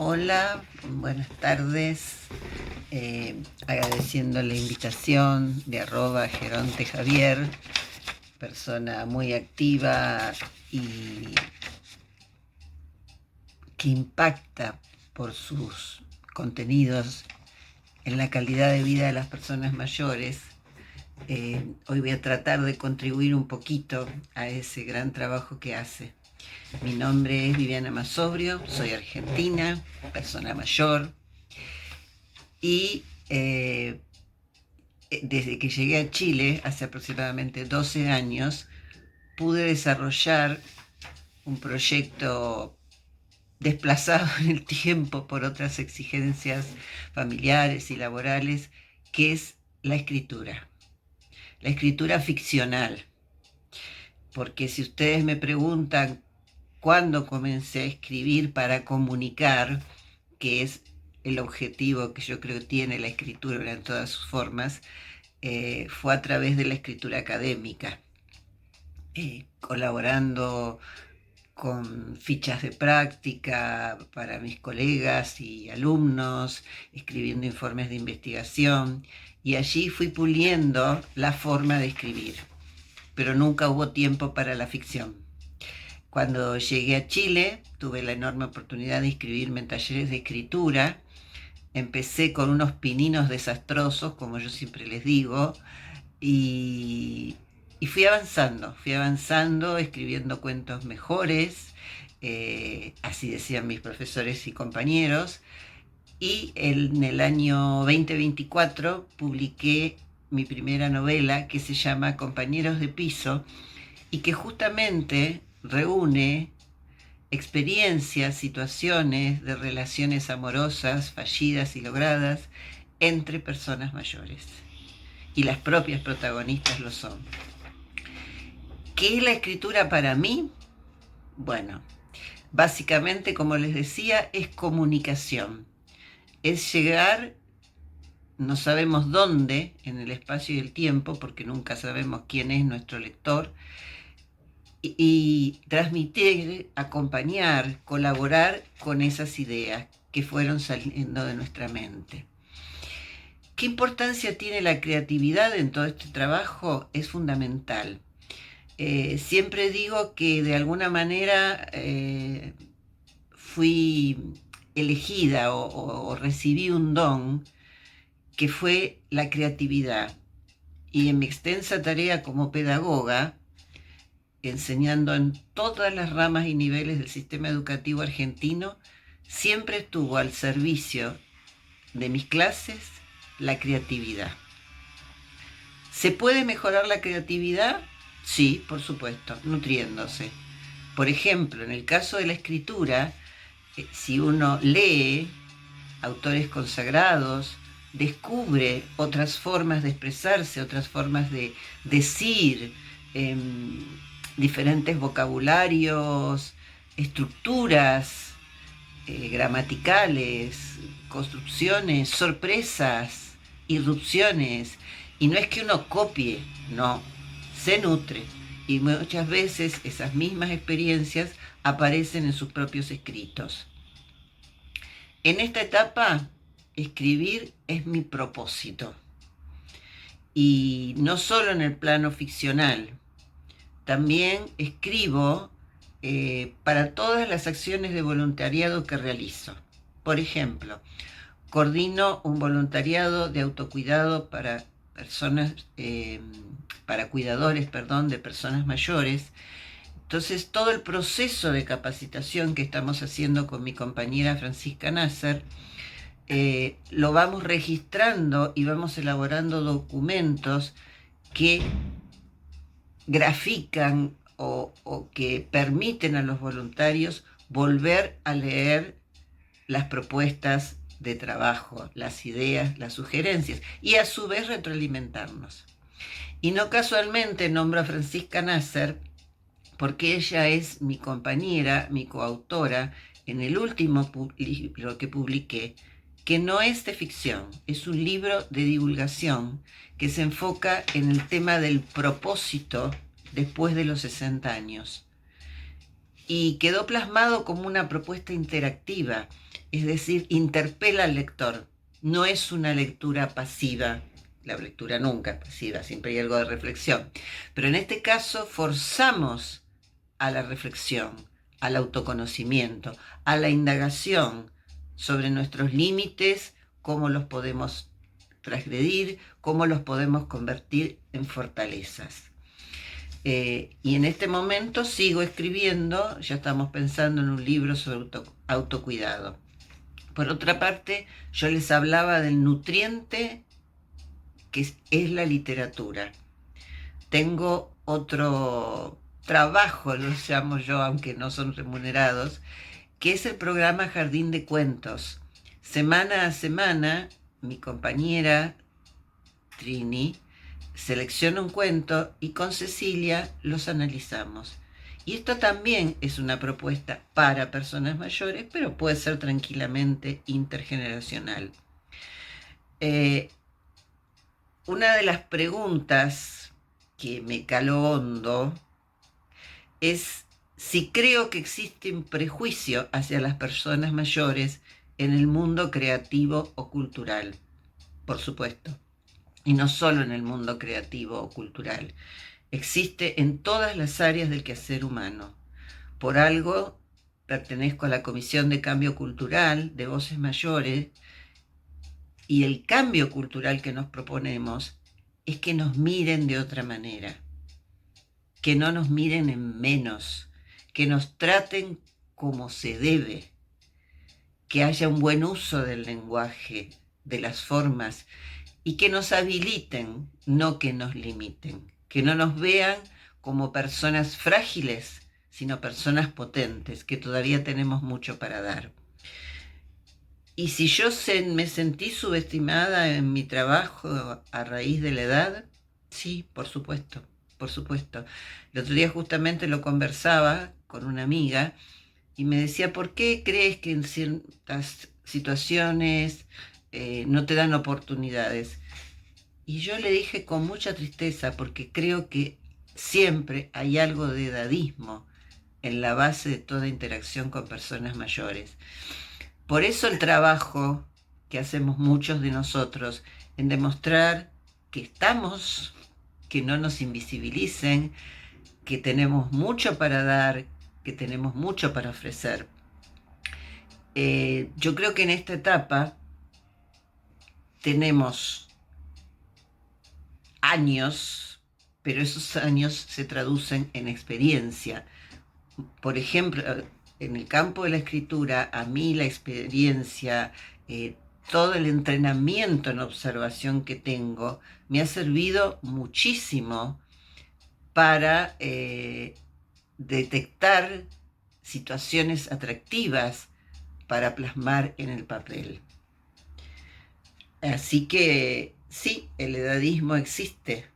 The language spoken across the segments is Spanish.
Hola, buenas tardes. Agradeciendo la invitación de @Geronte Javier, persona muy activa y que impacta por sus contenidos en la calidad de vida de las personas mayores. Hoy voy a tratar de contribuir un poquito a ese gran trabajo que hace. Mi nombre es Viviana Masobrio, soy argentina, persona mayor, y desde que llegué a Chile, hace aproximadamente 12 años, pude desarrollar un proyecto desplazado en el tiempo por otras exigencias familiares y laborales, que es la escritura ficcional. Porque si ustedes me preguntan cuándo comencé a escribir para comunicar, que es el objetivo que yo creo que tiene la escritura en todas sus formas, fue a través de la escritura académica, colaborando con fichas de práctica para mis colegas y alumnos, escribiendo informes de investigación, y allí fui puliendo la forma de escribir, pero nunca hubo tiempo para la ficción. Cuando llegué a Chile, tuve la enorme oportunidad de inscribirme en talleres de escritura. Empecé con unos pininos desastrosos, como yo siempre les digo, y, y fui avanzando, escribiendo cuentos mejores, así decían mis profesores y compañeros, y en el año 2024 publiqué mi primera novela, que se llama Compañeros de Piso, y que justamente reúne experiencias, situaciones de relaciones amorosas fallidas y logradas entre personas mayores. Y las propias protagonistas lo son. ¿Qué es la escritura para mí? Bueno, básicamente, como les decía, es comunicación. Es llegar, no sabemos dónde, en el espacio y el tiempo, porque nunca sabemos quién es nuestro lector, y transmitir, acompañar, colaborar con esas ideas que fueron saliendo de nuestra mente. ¿Qué importancia tiene la creatividad en todo este trabajo? Es fundamental. Siempre digo que de alguna manera fui elegida o recibí un don que fue la creatividad. Y en mi extensa tarea como pedagoga, enseñando en todas las ramas y niveles del sistema educativo argentino, siempre estuvo al servicio de mis clases la creatividad. ¿Se puede mejorar la creatividad? Sí, por supuesto, nutriéndose. Por ejemplo, en el caso de la escritura, si uno lee autores consagrados, descubre otras formas de expresarse, otras formas de decir, diferentes vocabularios, estructuras gramaticales, construcciones, sorpresas, irrupciones. Y no es que uno copie, no, se nutre. Y muchas veces esas mismas experiencias aparecen en sus propios escritos. En esta etapa, escribir es mi propósito. Y no solo en el plano ficcional, también escribo para todas las acciones de voluntariado que realizo. Por ejemplo, coordino un voluntariado de autocuidado para personas, para cuidadores, perdón, de personas mayores. Entonces, todo el proceso de capacitación que estamos haciendo con mi compañera Francisca Nasser, lo vamos registrando y vamos elaborando documentos que grafican o que permiten a los voluntarios volver a leer las propuestas de trabajo, las ideas, las sugerencias, y a su vez retroalimentarnos. Y no casualmente nombro a Francisca Nasser, porque ella es mi compañera, mi coautora en el último libro que publiqué, que no es de ficción, es un libro de divulgación que se enfoca en el tema del propósito después de los 60 años. y quedó plasmado como una propuesta interactiva, es decir, interpela al lector. No es una lectura pasiva, la lectura nunca es pasiva, siempre hay algo de reflexión, pero en este caso forzamos a la reflexión, al autoconocimiento, a la indagación sobre nuestros límites, cómo los podemos transgredir, cómo los podemos convertir en fortalezas. Y en este momento sigo escribiendo, ya estamos pensando en un libro sobre autocuidado. Por otra parte, yo les hablaba del nutriente que es la literatura. Tengo otro trabajo, lo llamo yo, aunque no son remunerados, que es el programa Jardín de Cuentos. Semana a semana, mi compañera Trini selecciona un cuento y con Cecilia los analizamos. Y esto también es una propuesta para personas mayores, pero puede ser tranquilamente intergeneracional. Una de las preguntas que me caló hondo es si creo que existe un prejuicio hacia las personas mayores en el mundo creativo o cultural. Por supuesto. Y no solo en el mundo creativo o cultural. Existe en todas las áreas del quehacer humano. Por algo pertenezco a la Comisión de Cambio Cultural de Voces Mayores, y el cambio cultural que nos proponemos es que nos miren de otra manera, que no nos miren en menos, que nos traten como se debe, que haya un buen uso del lenguaje, de las formas, y que nos habiliten, no que nos limiten, que no nos vean como personas frágiles, sino personas potentes, que todavía tenemos mucho para dar. Y si yo me sentí subestimada en mi trabajo a raíz de la edad, sí, por supuesto, por supuesto. El otro día justamente lo conversaba con una amiga y me decía, ¿por qué crees que en ciertas situaciones no te dan oportunidades? Y yo le dije con mucha tristeza, porque creo que siempre hay algo de edadismo en la base de toda interacción con personas mayores. Por eso el trabajo que hacemos muchos de nosotros en demostrar que estamos, que no nos invisibilicen, que tenemos mucho para dar, que tenemos mucho para ofrecer. Yo creo que en esta etapa tenemos años, pero esos años se traducen en experiencia. Por ejemplo, en el campo de la escritura, a mí la experiencia, todo el entrenamiento en observación que tengo, me ha servido muchísimo para detectar situaciones atractivas para plasmar en el papel. Así que sí, el edadismo existe,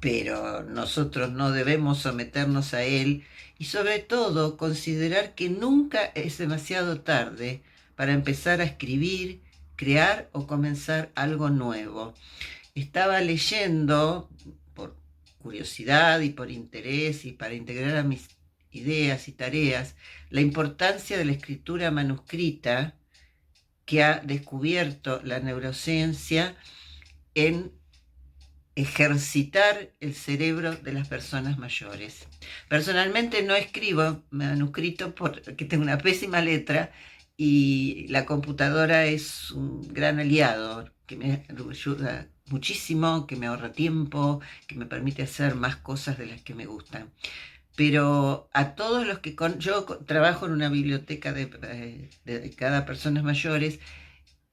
pero nosotros no debemos someternos a él y sobre todo considerar que nunca es demasiado tarde para empezar a escribir, crear o comenzar algo nuevo. Estaba leyendo por curiosidad y por interés y para integrar a mis ideas y tareas la importancia de la escritura manuscrita que ha descubierto la neurociencia en ejercitar el cerebro de las personas mayores. Personalmente no escribo manuscrito porque tengo una pésima letra y la computadora es un gran aliado que me ayuda muchísimo, que me ahorra tiempo, que me permite hacer más cosas de las que me gustan. Pero a todos los que... yo trabajo en una biblioteca dedicada a personas mayores,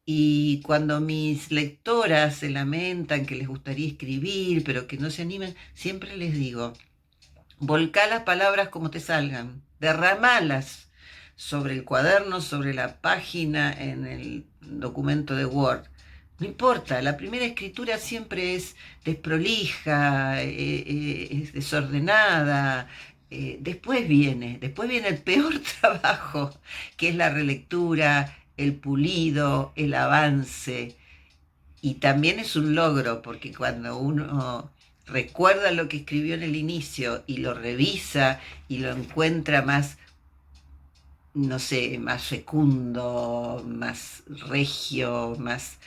y cuando mis lectoras se lamentan que les gustaría escribir, pero que no se animan, siempre les digo, volcá las palabras como te salgan, derramalas sobre el cuaderno, sobre la página, en el documento de Word. No importa, la primera escritura siempre es desprolija, es desordenada. Después viene el peor trabajo, que es la relectura, el pulido, el avance. Y también es un logro, porque cuando uno recuerda lo que escribió en el inicio y lo revisa y lo encuentra más, no sé, más fecundo, más regio, más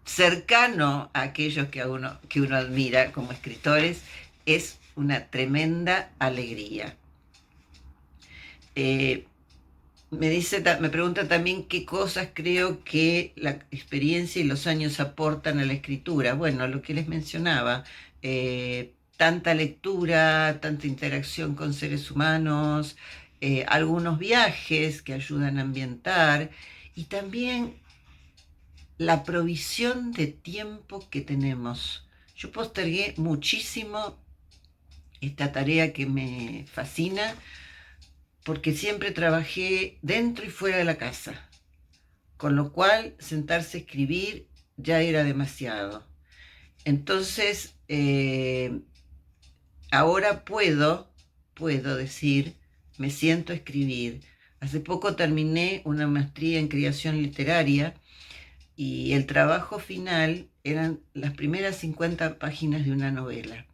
cercano a aquellos que uno admira como escritores, es una tremenda alegría. Eh, me pregunta también qué cosas creo que la experiencia y los años aportan a la escritura. Bueno, lo que les mencionaba, tanta lectura, tanta interacción con seres humanos, algunos viajes que ayudan a ambientar y también la provisión de tiempo que tenemos. Yo postergué muchísimo esta tarea que me fascina porque siempre trabajé dentro y fuera de la casa, con lo cual sentarse a escribir ya era demasiado. Entonces, ahora puedo decir, me siento a escribir. Hace poco terminé una maestría en creación literaria y el trabajo final eran las primeras 50 páginas de una novela.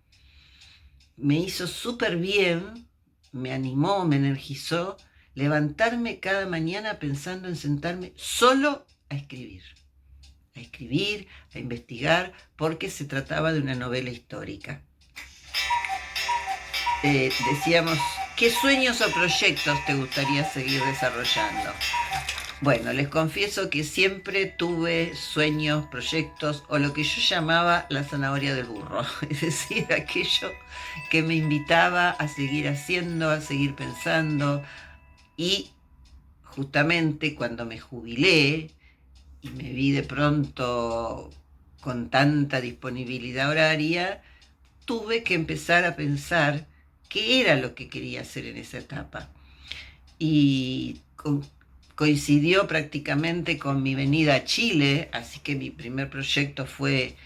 Me hizo súper bien, me animó, me energizó levantarme cada mañana pensando en sentarme solo a escribir, a investigar, porque se trataba de una novela histórica. Decíamos, ¿qué sueños o proyectos te gustaría seguir desarrollando? Bueno, les confieso que siempre tuve sueños, proyectos o lo que yo llamaba la zanahoria del burro, es decir, aquello que me invitaba a seguir haciendo, a seguir pensando y justamente cuando me jubilé y me vi de pronto con tanta disponibilidad horaria, tuve que empezar a pensar qué era lo que quería hacer en esa etapa. Y coincidió prácticamente con mi venida a Chile, así que mi primer proyecto fue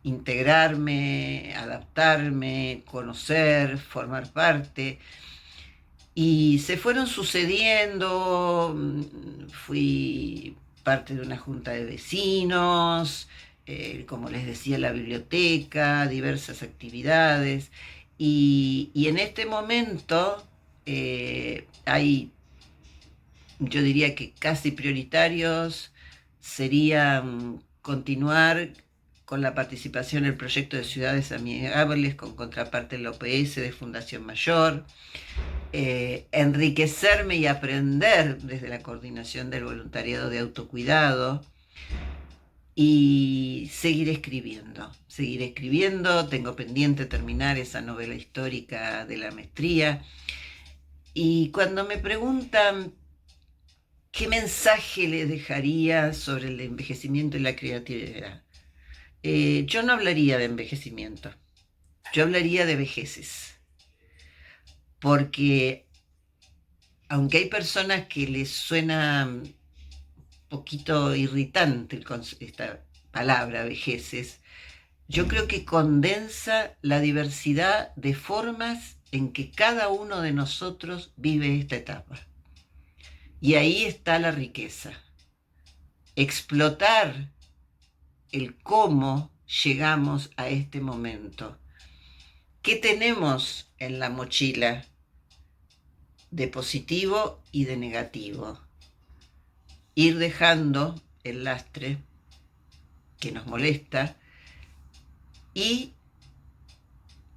integrarme, adaptarme, conocer, formar parte. Y se fueron sucediendo, fui parte de una junta de vecinos, como les decía, la biblioteca, diversas actividades. Y en este momento hay, yo diría que casi prioritarios serían continuar con la participación en el proyecto de ciudades amigables con contraparte en la OPS de Fundación Mayor, enriquecerme y aprender desde la coordinación del voluntariado de autocuidado y seguir escribiendo, tengo pendiente terminar esa novela histórica de la maestría. Y cuando me preguntan qué mensaje le dejaría sobre el envejecimiento y la creatividad, yo no hablaría de envejecimiento, yo hablaría de vejeces, porque aunque hay personas que les suena un poquito irritante esta palabra vejeces, yo creo que condensa la diversidad de formas en que cada uno de nosotros vive esta etapa. Y ahí está la riqueza. Explotar el cómo llegamos a este momento. ¿Qué tenemos en la mochila de positivo y de negativo? Ir dejando el lastre que nos molesta y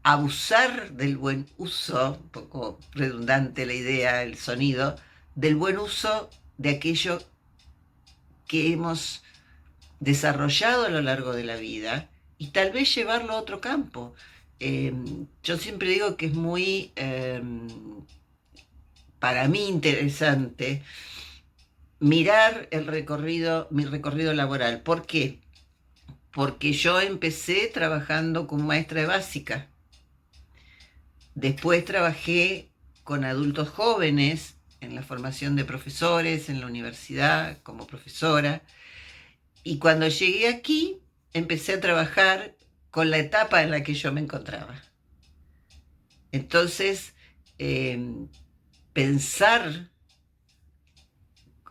abusar del buen uso, un poco redundante la idea, el sonido, del buen uso de aquello que hemos desarrollado a lo largo de la vida y tal vez llevarlo a otro campo. Yo siempre digo que es muy, para mí, interesante mirar mi recorrido laboral. ¿Por qué? Porque yo empecé trabajando como maestra de básica. Después trabajé con adultos jóvenes en la formación de profesores en la universidad como profesora. Y cuando llegué aquí, empecé a trabajar con la etapa en la que yo me encontraba. Entonces, pensar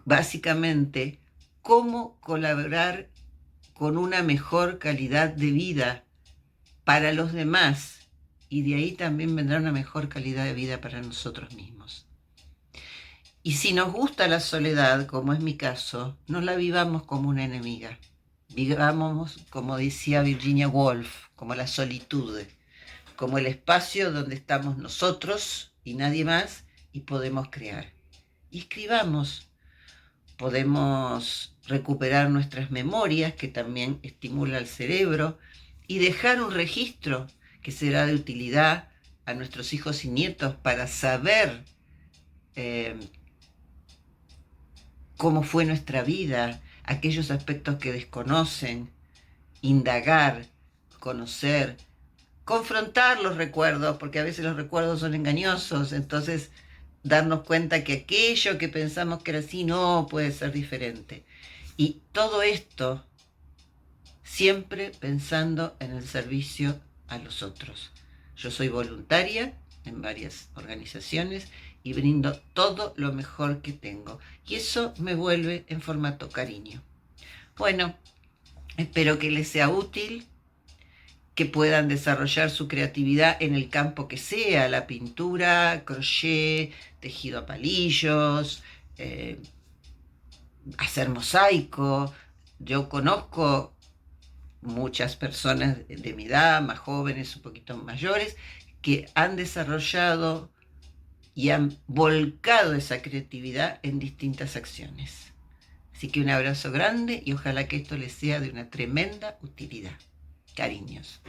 básicamente cómo colaborar con una mejor calidad de vida para los demás, y de ahí también vendrá una mejor calidad de vida para nosotros mismos. Y si nos gusta la soledad, como es mi caso, no la vivamos como una enemiga. Vivamos, como decía Virginia Woolf, como la solitud, como el espacio donde estamos nosotros y nadie más y podemos crear. Y escribamos, podemos recuperar nuestras memorias, que también estimula el cerebro, y dejar un registro que será de utilidad a nuestros hijos y nietos para saber eh, cómo fue nuestra vida, aquellos aspectos que desconocen, indagar, conocer, confrontar los recuerdos, porque a veces los recuerdos son engañosos, entonces darnos cuenta que aquello que pensamos que era así no puede ser diferente. Y todo esto siempre pensando en el servicio a los otros. Yo soy voluntaria en varias organizaciones y brindo todo lo mejor que tengo. Y eso me vuelve en formato cariño. Bueno, espero que les sea útil, que puedan desarrollar su creatividad en el campo que sea, la pintura, crochet, tejido a palillos, hacer mosaico. Yo conozco muchas personas de mi edad, más jóvenes, un poquito mayores, que han desarrollado y han volcado esa creatividad en distintas acciones. Así que un abrazo grande y ojalá que esto les sea de una tremenda utilidad. Cariños.